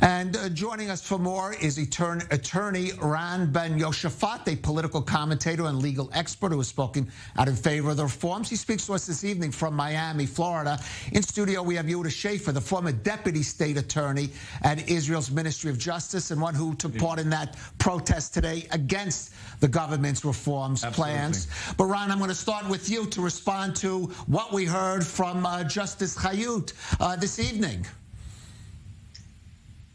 And joining us for more is attorney Bar-Yoshafat, a political commentator and legal expert who has spoken out in favor of the reforms. He speaks to us this evening from Miami, Florida. In studio, we have Yehuda Shaffer, the former deputy state attorney at Israel's Ministry of Justice and one who took part in that protest today against the government's reforms plans. But Ron, I'm going to start with you to respond to what we heard from Justice Chayut this evening.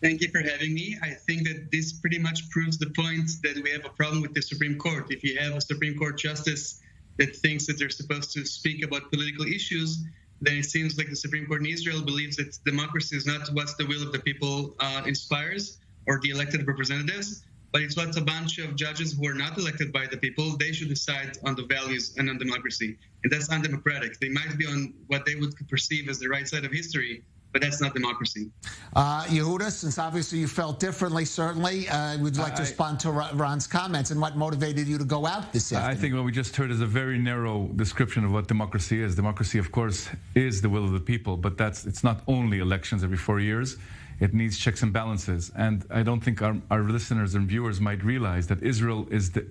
Thank you for having me. I think that this pretty much proves the point that we have a problem with the Supreme Court. If you have a Supreme Court justice that thinks that they're supposed to speak about political issues, then it seems like the Supreme Court in Israel believes that democracy is not what the will of the people inspires or the elected representatives, but it's what a bunch of judges who are not elected by the people, they should decide on the values and on democracy. And that's undemocratic. They might be on what they would perceive as the right side of history, but that's not democracy. Yehuda, since obviously you felt differently, certainly, would you like to respond to Ron's comments and what motivated you to go out this afternoon? I think what we just heard is a very narrow description of what democracy is. Democracy, of course, is the will of the people, but it's not only elections every 4 years. It needs checks and balances. And I don't think our listeners and viewers might realize that Israel is the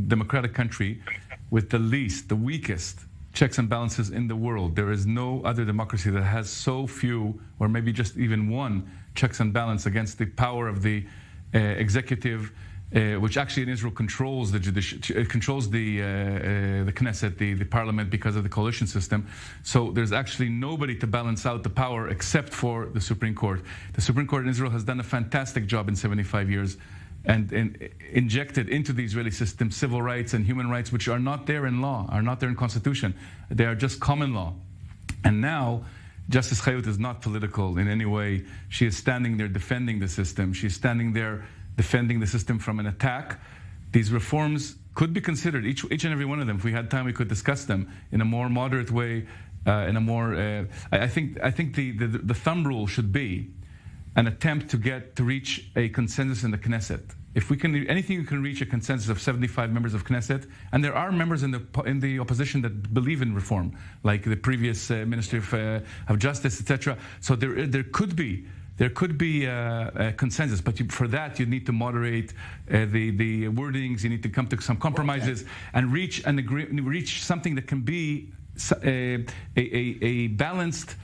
democratic country with the weakest checks and balances in the world. There is no other democracy that has so few, or maybe just even one, checks and balance against the power of the executive, which actually in Israel controls the controls the Knesset, the parliament, because of the coalition system. So there's actually nobody to balance out the power except for the Supreme Court. The Supreme Court in Israel has done a fantastic job in 75 years. And injected into the Israeli system civil rights and human rights, which are not there in law, are not there in constitution. They are just common law. And now, Justice Chayut is not political in any way. She is standing there defending the system. She's standing there defending the system from an attack. These reforms could be considered, each and every one of them. If we had time, we could discuss them in a more moderate way, in a more... I think the thumb rule should be an attempt to reach a consensus in the Knesset. If we can, anything you can reach a consensus of 75 members of Knesset, and there are members in the opposition that believe in reform, like the previous Ministry of Justice, etc. So there could be a consensus, but for that you need to moderate the wordings. You need to come to some compromises and reach something that can be a balanced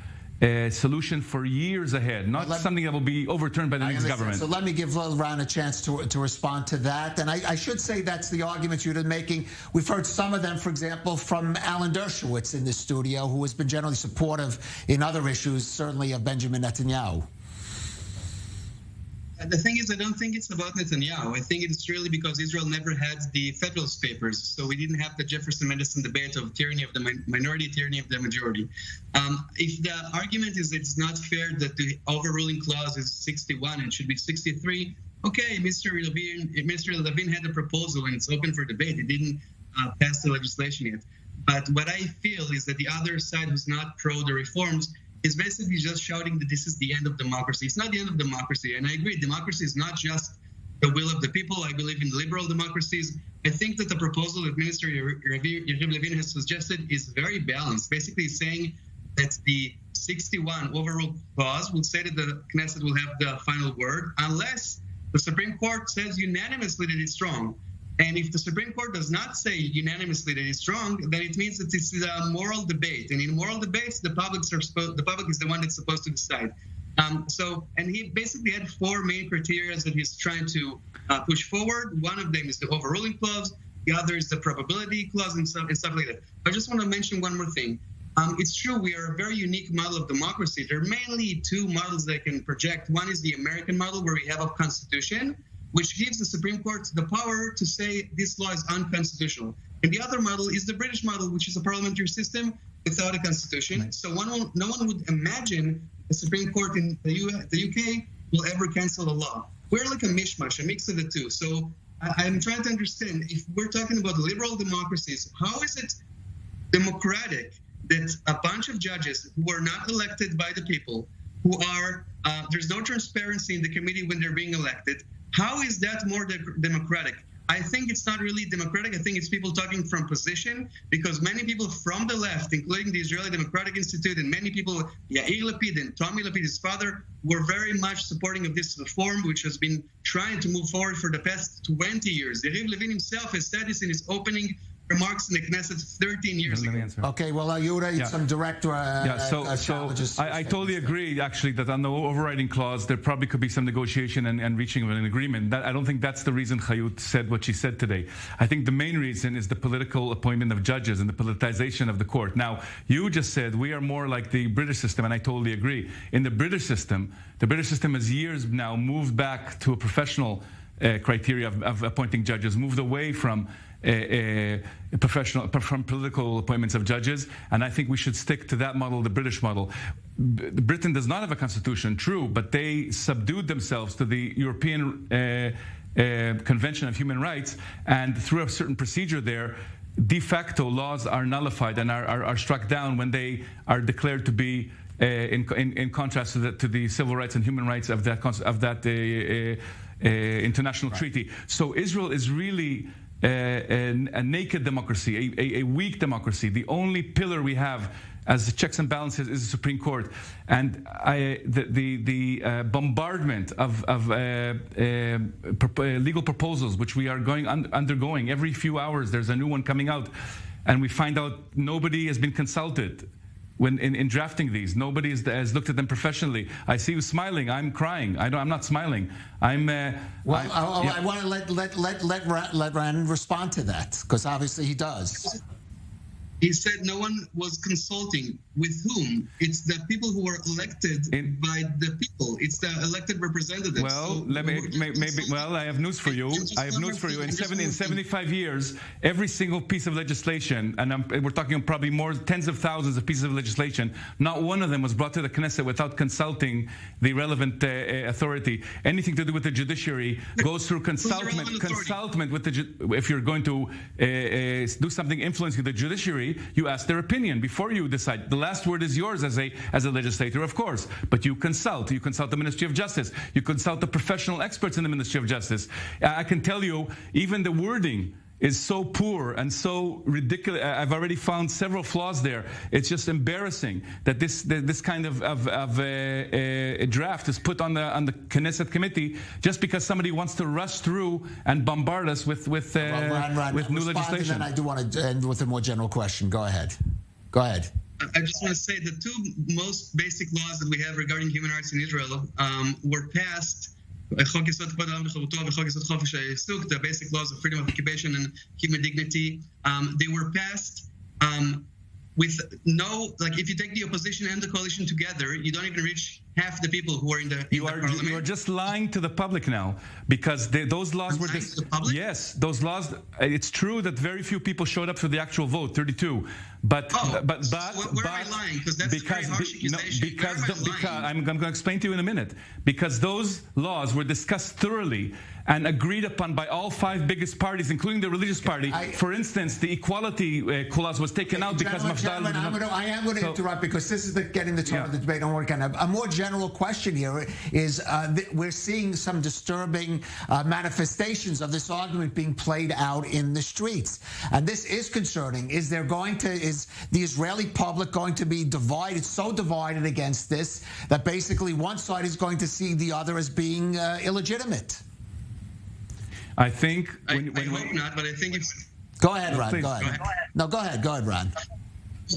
solution for years ahead, not something that will be overturned by the next government. So let me give Ron a chance to respond to that. And I should say that's the argument you're making. We've heard some of them, for example, from Alan Dershowitz in the studio, who has been generally supportive in other issues, certainly of Benjamin Netanyahu. The thing is, I don't think it's about Netanyahu. I think it's really because Israel never had the Federalist Papers, so we didn't have the Jefferson-Madison debate of tyranny of the minority, tyranny of the majority. If the argument is it's not fair that the overruling clause is 61 and should be 63, okay, Mr. Levin had a proposal and it's open for debate. It didn't pass the legislation yet. But what I feel is that the other side who's not pro the reforms is basically just shouting that this is the end of democracy. It's not the end of democracy, and I agree, democracy is not just the will of the people. I believe in liberal democracies. I think that the proposal that Minister Yehuda Levin has suggested is very balanced, basically saying that the 61 overruled clause will say that the Knesset will have the final word unless the Supreme Court says unanimously that it's wrong. And if the Supreme Court does not say unanimously that it's wrong, then it means that it's a moral debate. And in moral debates, the public is the one that's supposed to decide. And he basically had four main criteria that he's trying to push forward. One of them is the overruling clause. The other is the probability clause and stuff like that. I just want to mention one more thing. It's true, we are a very unique model of democracy. There are mainly two models that I can project. One is the American model, where we have a constitution, which gives the Supreme Court the power to say this law is unconstitutional. And the other model is the British model, which is a parliamentary system without a constitution. Right. So no one would imagine the Supreme Court in the UK will ever cancel a law. We're like a mishmash, a mix of the two. So I'm trying to understand, if we're talking about liberal democracies, how is it democratic that a bunch of judges who are not elected by the people, who are, there's no transparency in the committee when they're being elected, how is that more democratic? I think it's not really democratic. I think it's people talking from position, because many people from the left, including the Israeli Democratic Institute, and many people, Yair Lapid and Tommy Lapid, his father, were very much supporting of this reform, which has been trying to move forward for the past 20 years. Yariv Levin himself has said this in his opening remarks in the Knesset 13 years ago. Okay, well, Yehuda, some direct challenges. I totally agree, actually, that on the overriding clause, there probably could be some negotiation and reaching of an agreement. I don't think that's the reason Chayut said what she said today. I think the main reason is the political appointment of judges and the politicization of the court. Now, you just said we are more like the British system, and I totally agree. In the British system has years now moved back to a professional criteria of appointing judges, moved away from from political appointments of judges, and I think we should stick to that model, the British model. Britain does not have a constitution, true, but they subdued themselves to the European Convention of Human Rights, and through a certain procedure there, de facto laws are nullified and are struck down when they are declared to be in contrast to the civil rights and human rights of that international treaty. So Israel is really a naked democracy, a weak democracy. The only pillar we have as checks and balances is the Supreme Court, and the bombardment of legal proposals, which we are undergoing every few hours. There's a new one coming out, and we find out nobody has been consulted. When in drafting these, nobody has looked at them professionally. I see you smiling. I'm crying. I'm not smiling. I want to let Ran respond to that, because obviously he does. He said no one was consulting. With whom? It's the people who were elected by the people. It's the elected representatives. Well, I have news for you. In 75 years, every single piece of legislation, and we're talking probably more tens of thousands of pieces of legislation, not one of them was brought to the Knesset without consulting the relevant authority. Anything to do with the judiciary goes through consultment with the. If you're going to do something influencing the judiciary, you ask their opinion before you decide. The last word is yours as a legislator, of course, but you consult the Ministry of Justice, you consult the professional experts in the Ministry of Justice. I can tell you, even the wording is so poor and so ridiculous. I've already found several flaws there. It's just embarrassing that this kind of a draft is put on the Knesset committee just because somebody wants to rush through and bombard us with new legislation. And then I do want to end with a more general question. Go ahead. I just want to say the two most basic laws that we have regarding human rights in Israel were passed. The basic laws of freedom of occupation and human dignity. They were passed with no, if you take the opposition and the coalition together, you don't even reach half the people who are in the parliament. You are just lying to the public now, because those laws were lying to the public? Yes, those laws. It's true that very few people showed up for the actual vote, 32. But where am I lying? Because that's a very harsh accusation. I'm going to explain to you in a minute. Because those laws were discussed thoroughly and agreed upon by all five biggest parties, including the religious party. For instance, the equality clause was taken out because Mafdal. I am going to interrupt, because this is getting the tone of the debate. I want to a more general question here is we're seeing some disturbing manifestations of this argument being played out in the streets, and this is concerning. Is the Israeli public going to be divided, so divided against this that basically one side is going to see the other as being illegitimate? I think. I hope not, but I think it's. Go ahead, Ron. Go ahead. No, go ahead, Ron.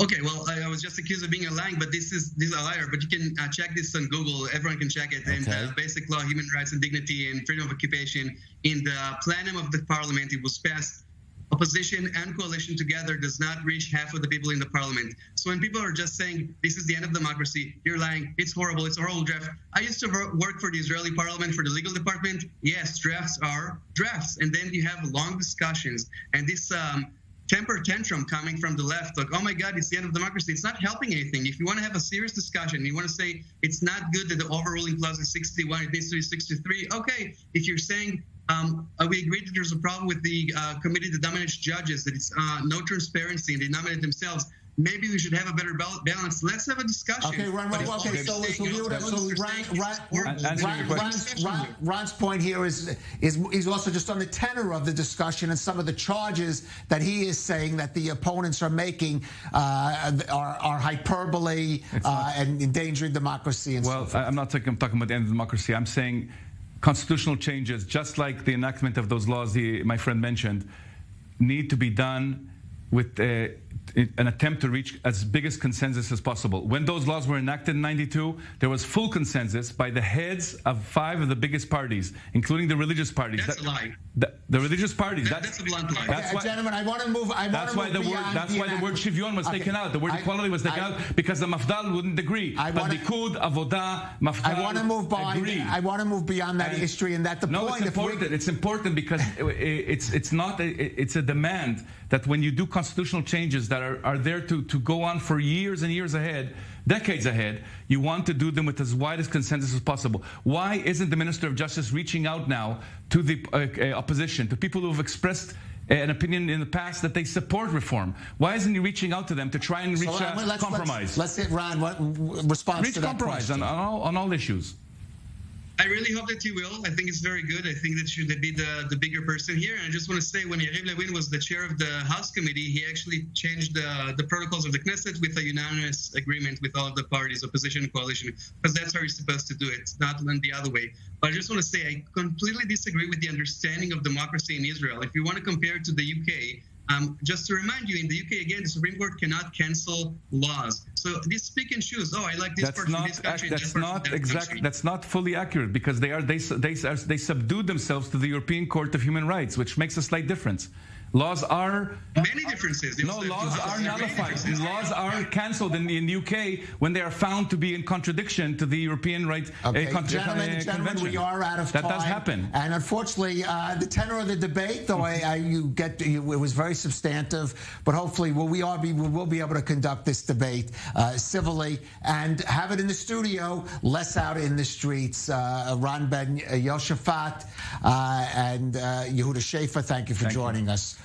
Okay, well, I was just accused of being a lying, but this is a liar. But you can check this on Google. Everyone can check it. Okay. And basic law, human rights and dignity, and freedom of occupation. In the plenum of the parliament, it was passed. Opposition and coalition together does not reach half of the people in the parliament. So when people are just saying this is the end of democracy, you're lying, it's horrible, it's a horrible draft. I used to work for the Israeli parliament, for the legal department. Yes, drafts are drafts. And then you have long discussions. And this temper tantrum coming from the left, like, oh my God, it's the end of democracy. It's not helping anything. If you want to have a serious discussion, you want to say it's not good that the overruling clause is 61, it needs to be 63. Okay, if you're saying we agreed that there's a problem with the committee that nominates judges, that it's no transparency and they nominate themselves. maybe we should have a better balance. Let's have a discussion. Okay, Ron, Ron's point here is he's also just on the tenor of the discussion and some of the charges that he is saying that the opponents are making are hyperbole and endangering democracy. And well, I'm not talking about the end of democracy. I'm saying constitutional changes, just like the enactment of those laws my friend mentioned, need to be done with an attempt to reach as biggest consensus as possible. When those laws were enacted in '92, there was full consensus by the heads of 5 of the biggest parties, including the religious parties. That's a lie. The religious parties. That's a blunt lie. That's why, gentlemen, I want to move. That's why the word shivyon was taken out. The word equality was taken out because the Mafdal wouldn't agree. But Likud, Avoda, Mafdal I want to move beyond. agree. I want to move beyond that history and that the no, point. it's important. It's important because it's a demand that when you do constitutional changes that are there to go on for years and years ahead, decades ahead, you want to do them with as wide as consensus as possible. Why isn't the Minister of Justice reaching out now to the opposition, to people who have expressed an opinion in the past that they support reform? Why isn't he reaching out to them to try and reach a compromise? Let's hit Ron. What response reach to that compromise on all issues? I really hope that he will. I think it's very good. I think that should be the bigger person here. And I just want to say, when Yariv Levin was the chair of the House Committee, he actually changed the protocols of the Knesset with a unanimous agreement with all of the parties, opposition and coalition, because that's how you're supposed to do it, not the other way. But I just want to say, I completely disagree with the understanding of democracy in Israel. If you want to compare it to the UK, just to remind you, in the UK, again, the Supreme Court cannot cancel laws. So this pick and choose. Oh, I like this part from this country. That's not fully accurate because they subdued themselves to the European Court of Human Rights, which makes a slight difference. Laws are many differences. No, laws are nullified. Laws are cancelled in the UK when they are found to be in contradiction to the European Rights Gentlemen, we are out of time. That does happen. And unfortunately, the tenor of the debate, though, it was very substantive. But hopefully, we will be able to conduct this debate civilly and have it in the studio, less out in the streets. Ron Ben Yoshafat and Yehuda Shaffer, thank you for joining us.